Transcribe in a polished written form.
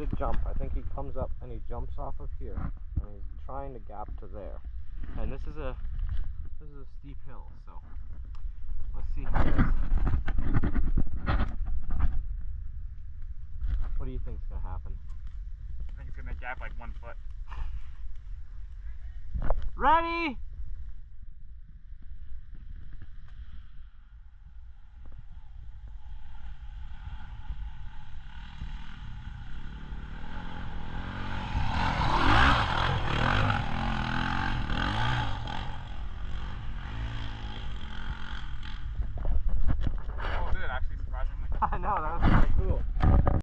to jump. I think he comes up and he jumps off of here, and he's trying to gap to there. And this is a steep hill, so let's see how it is. What do you think's gonna happen? I think it's gonna gap like 1 foot. Ready? Oh, did it actually, surprisingly? I know, that was kind of cool.